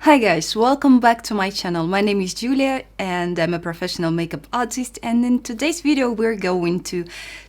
Hi guys, welcome back to my channel. My name is Julia and I'm a professional makeup artist, and in today's video we're going to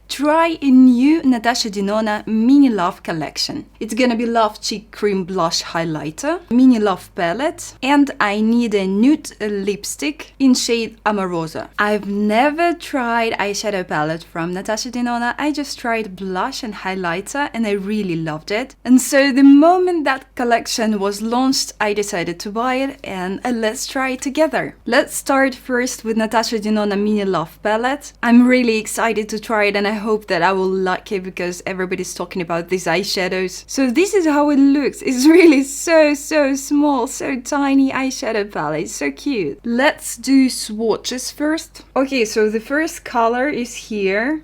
try a new Natasha Denona Mini Love collection. It's gonna be Love Cheek Cream Blush Highlighter, Mini Love Palette, and I need a nude lipstick in shade Amorosa. I've never tried eyeshadow palette from Natasha Denona. I just tried blush and highlighter and I really loved it. And so the moment that collection was launched, I decided to buy it and let's try it together. Let's start first with Natasha Denona Mini Love Palette. I'm really excited to try it and I hope that I will like it because everybody's talking about these eyeshadows. So this is how it looks. It's really so small, so tiny eyeshadow palette. It's so cute. Let's do swatches first. Okay, so the first color is here.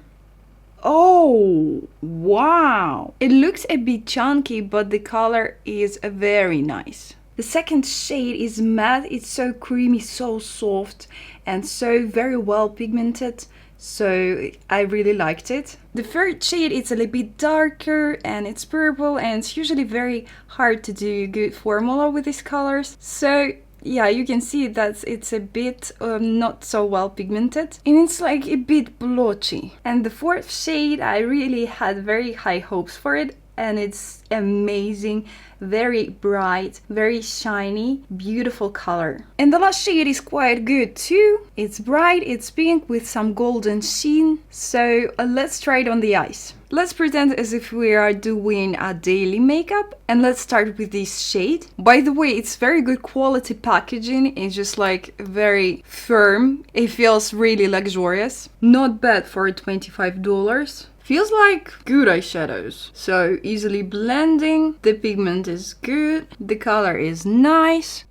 Oh, wow. It looks a bit chunky, but the color is very nice. The second shade is matte. It's so creamy, so soft, and so very well pigmented. So I really liked it. The third shade is a little bit darker and it's purple, and it's usually very hard to do good formula with these colors. So yeah, you can see that it's a bit not so well pigmented and it's like a bit blotchy. And the fourth shade, I really had very high hopes for it. And it's amazing, very bright, very shiny, beautiful color. And the last shade is quite good too. It's bright, it's pink with some golden sheen. So let's try it on the eyes. Let's pretend as if we are doing a daily makeup, and let's start with this shade. By the way, it's very good quality packaging. It's just like very firm. It feels really luxurious. Not bad for $25. Feels like good eyeshadows. So easily blending, the pigment is good, the color is nice.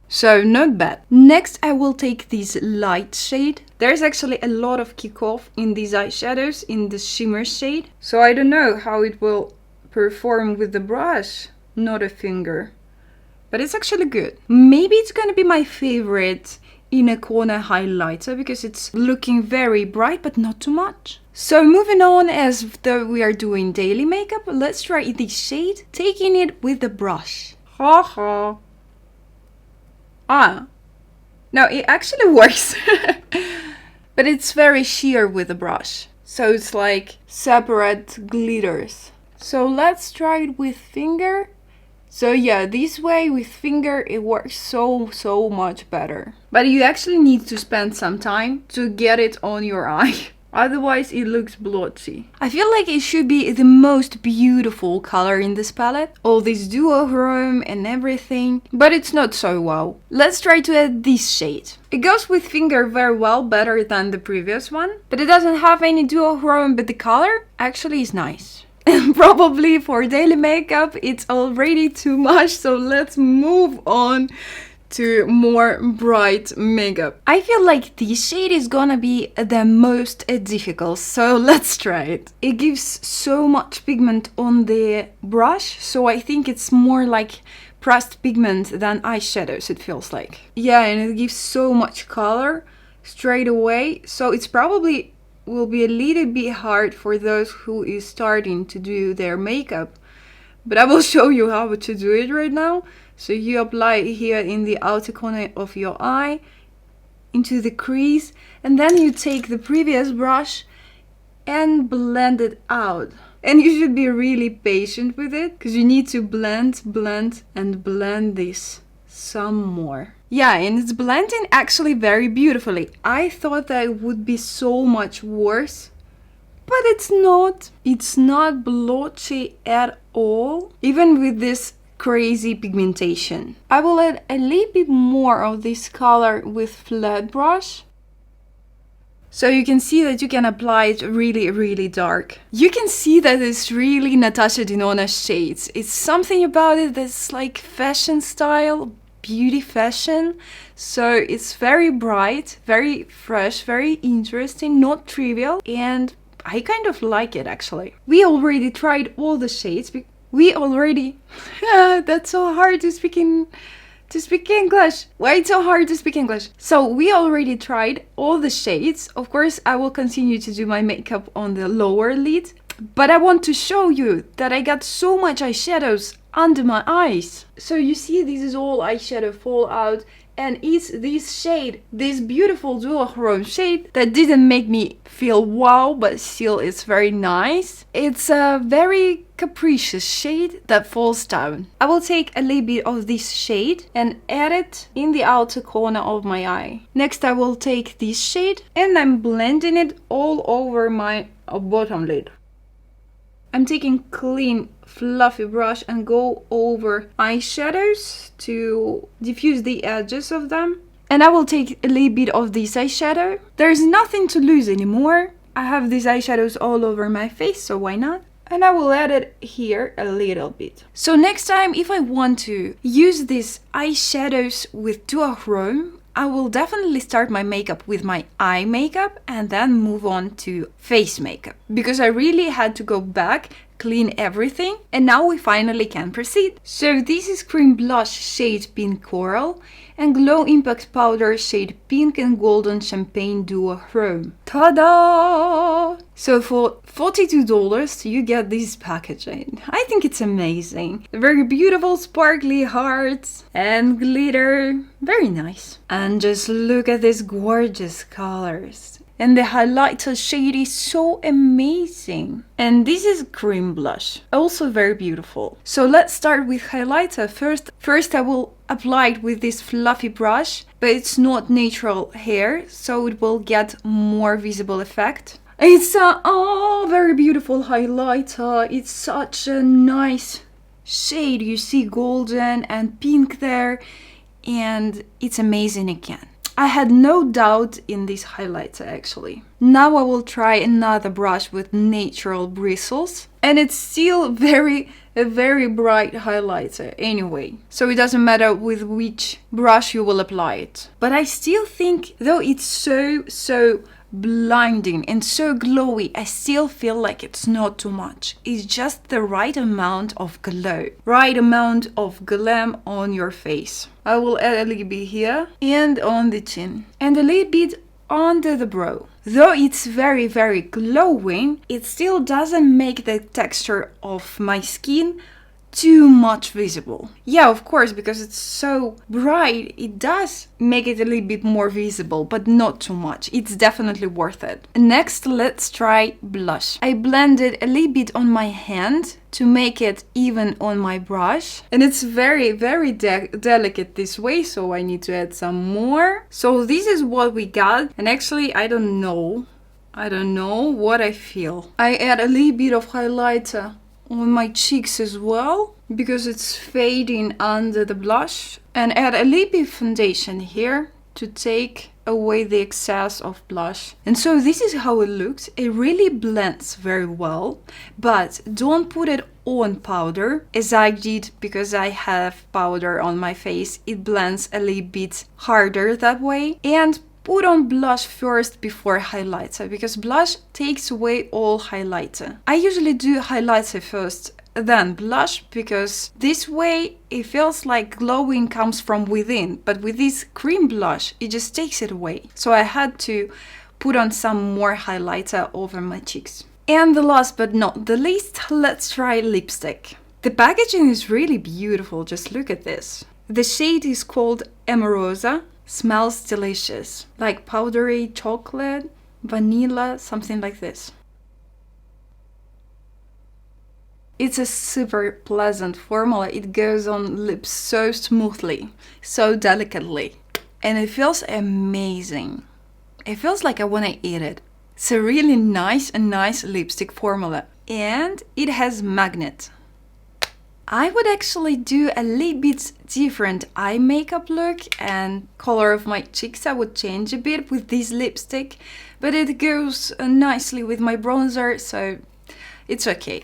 So not bad. Next I will take this light shade. There's actually a lot of kickoff in these eyeshadows in the shimmer shade. So I don't know how it will perform with the brush, not a finger. But it's actually good. Maybe it's gonna be my favorite inner corner highlighter because it's looking very bright but not too much. So moving on, as though we are doing daily makeup, let's try this shade, taking it with the brush. Ha. No, it actually works. But it's very sheer with the brush. So it's like separate glitters. So let's try it with finger. So yeah, this way with finger it works so much better. But you actually need to spend some time to get it on your eye. Otherwise it looks blotchy. I feel like it should be the most beautiful color in this palette. All this duochrome and everything. But it's not so wow. Let's try to add this shade. It goes with finger very well, better than the previous one. But it doesn't have any duochrome, but the color actually is nice. And probably for daily makeup it's already too much, so let's move on to more bright makeup. I feel like this shade is gonna be the most difficult, so let's try it. It gives so much pigment on the brush, so I think it's more like pressed pigment than eyeshadows, it feels like. Yeah, and it gives so much color straight away, so it's probably will be a little bit hard for those who is starting to do their makeup, but I will show you how to do it right now. So you apply it here in the outer corner of your eye, into the crease, and then you take the previous brush and blend it out. And you should be really patient with it because you need to blend and blend this some more. Yeah, and it's blending actually very beautifully. I thought that it would be so much worse, but it's not. It's not blotchy at all, even with this crazy pigmentation. I will add a little bit more of this color with flat brush. So you can see that you can apply it really dark. You can see that it's really Natasha Denona shades. It's something about it that's like fashion style, beauty fashion. So it's very bright, very fresh, very interesting, not trivial, and I kind of like it actually. We already tried all the shades. That's so hard to speak English. Why it's so hard to speak English? So we already tried all the shades. Of course, I will continue to do my makeup on the lower lid, but I want to show you that I got so much eyeshadows under my eyes. So you see, this is all eyeshadow fallout, and it's this shade, this beautiful duochrome shade that didn't make me feel wow, but still it's very nice. It's a very capricious shade that falls down. I will take a little bit of this shade and add it in the outer corner of my eye. Next I will take this shade and I'm blending it all over my bottom lid. I'm taking clean fluffy brush and go over eyeshadows to diffuse the edges of them. And I will take a little bit of this eyeshadow. There's nothing to lose anymore. I have these eyeshadows all over my face, so why not? And I will add it here a little bit. So next time, if I want to use these eyeshadows with duochrome, I will definitely start my makeup with my eye makeup and then move on to face makeup. Because I really had to go back, clean everything, and now we finally can proceed. So this is cream blush shade Pink Coral and glow impact powder shade Pink and Golden Champagne Duochrome. Ta-da! So for $42 you get this packaging. I think it's amazing. Very beautiful sparkly hearts and glitter. Very nice. And just look at these gorgeous colors. And the highlighter shade is so amazing. And this is cream blush, also very beautiful. So let's start with highlighter first. First I will apply it with this fluffy brush, but it's not natural hair, so it will get more visible effect. It's a very beautiful highlighter. It's such a nice shade. You see golden and pink there, and it's amazing again. I had no doubt in this highlighter actually. Now I will try another brush with natural bristles, and it's still a very bright highlighter anyway. So it doesn't matter with which brush you will apply it. But I still think, though it's so blinding and so glowy, I still feel like it's not too much. It's just the right amount of glow, right amount of glam on your face. I will add a little bit here and on the chin and a little bit under the brow. Though it's very glowing, it still doesn't make the texture of my skin too much visible. Yeah, of course, because it's so bright, it does make it a little bit more visible, but not too much. It's definitely worth it. Next, let's try blush. I blended a little bit on my hand to make it even on my brush, and it's very delicate this way, so I need to add some more. So this is what we got, and actually I don't know what I feel. I add a little bit of highlighter on my cheeks as well, because it's fading under the blush, and add a little bit of foundation here to take away the excess of blush. And so this is how it looks. It really blends very well, but don't put it on powder as I did, because I have powder on my face. It blends a little bit harder that way. And put on blush first before highlighter, because blush takes away all highlighter. I usually do highlighter first, then blush, because this way it feels like glowing comes from within, but with this cream blush it just takes it away. So I had to put on some more highlighter over my cheeks. And the last but not the least, let's try lipstick. The packaging is really beautiful, just look at this. The shade is called Amorosa. Smells delicious, like powdery chocolate, vanilla, something like this. It's a super pleasant formula. It goes on lips so smoothly, so delicately, and it feels amazing. It feels like I want to eat it. It's a really nice lipstick formula, and it has magnet. I would actually do a little bit different eye makeup look, and color of my cheeks I would change a bit with this lipstick, but it goes nicely with my bronzer, so it's okay.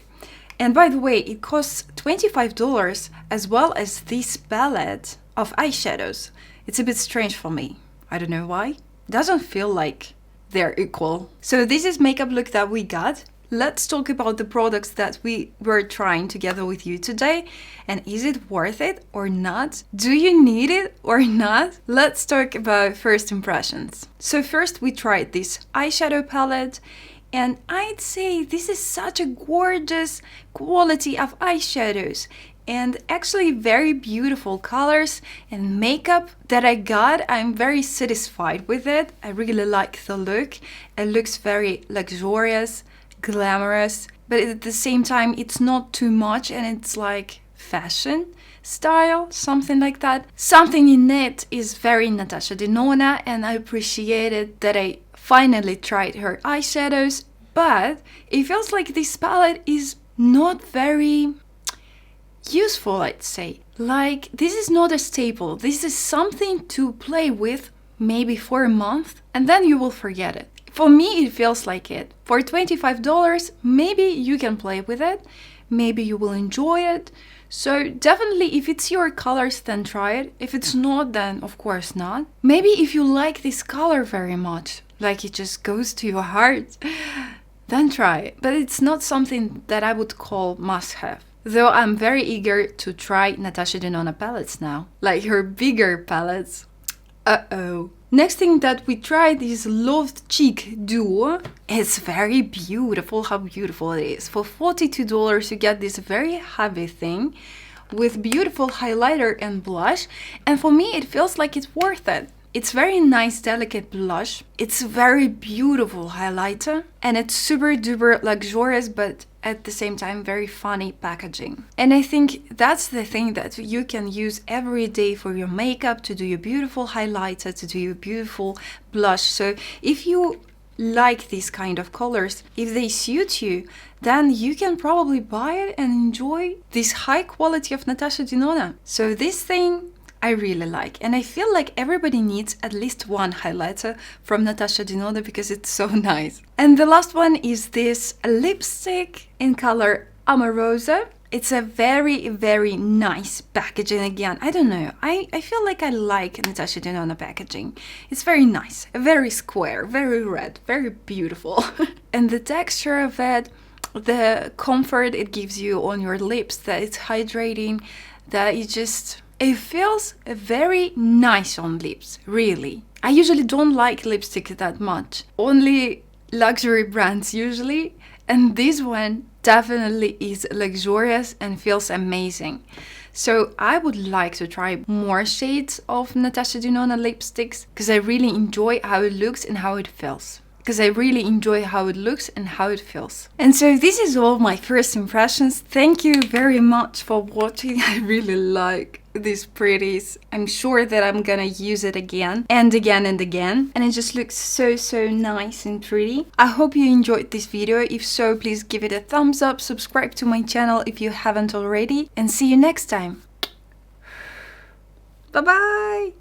And by the way, it costs $25 as well as this palette of eyeshadows. It's a bit strange for me. I don't know why. It doesn't feel like they're equal. So this is makeup look that we got. Let's talk about the products that we were trying together with you today, and is it worth it or not? Do you need it or not? Let's talk about first impressions. So first we tried this eyeshadow palette, and I'd say this is such a gorgeous quality of eyeshadows. and actually very beautiful colors and makeup that I got. I'm very satisfied with it. I really like the look. It looks very luxurious, glamorous, but at the same time it's not too much, and it's like fashion style, something like that. Something in it is very Natasha Denona, and I appreciated that I finally tried her eyeshadows, but it feels like this palette is not very useful, I'd say. Like, this is not a staple. This is something to play with maybe for a month, and then you will forget it. For me, it feels like it. For $25, maybe you can play with it. Maybe you will enjoy it. So definitely, if it's your colors, then try it. If it's not, then of course not. Maybe if you like this color very much, like it just goes to your heart, then try it. But it's not something that I would call must-have. Though I'm very eager to try Natasha Denona palettes now, like her bigger palettes. Uh-oh. Next thing that we tried is Loved Cheek Duo. It's very beautiful, how beautiful it is. For $42 you get this very heavy thing with beautiful highlighter and blush, and for me it feels like it's worth it. It's very nice, delicate blush. It's very beautiful highlighter, and it's super duper luxurious, but at the same time very funny packaging. And I think that's the thing that you can use every day for your makeup, to do your beautiful highlighter, to do your beautiful blush. So if you like these kind of colors, if they suit you, then you can probably buy it and enjoy this high quality of Natasha Denona. So this thing I really like, and I feel like everybody needs at least one highlighter from Natasha Denona because it's so nice. And the last one is this lipstick in color Amorosa. It's a very, very nice packaging again. I don't know, I feel like I like Natasha Denona packaging. It's very nice, very square, very red, very beautiful. And the texture of it, the comfort it gives you on your lips, that it's hydrating, that it just... it feels very nice on lips, really. I usually don't like lipstick that much. Only luxury brands usually. And this one definitely is luxurious and feels amazing. So I would like to try more shades of Natasha Denona lipsticks because I really enjoy how it looks and how it feels. And so this is all my first impressions. Thank you very much for watching. I really like these pretties. I'm sure that I'm gonna use it again and again and again. And it just looks so nice and pretty. I hope you enjoyed this video. If so, please give it a thumbs up, subscribe to my channel if you haven't already, and see you next time. Bye bye!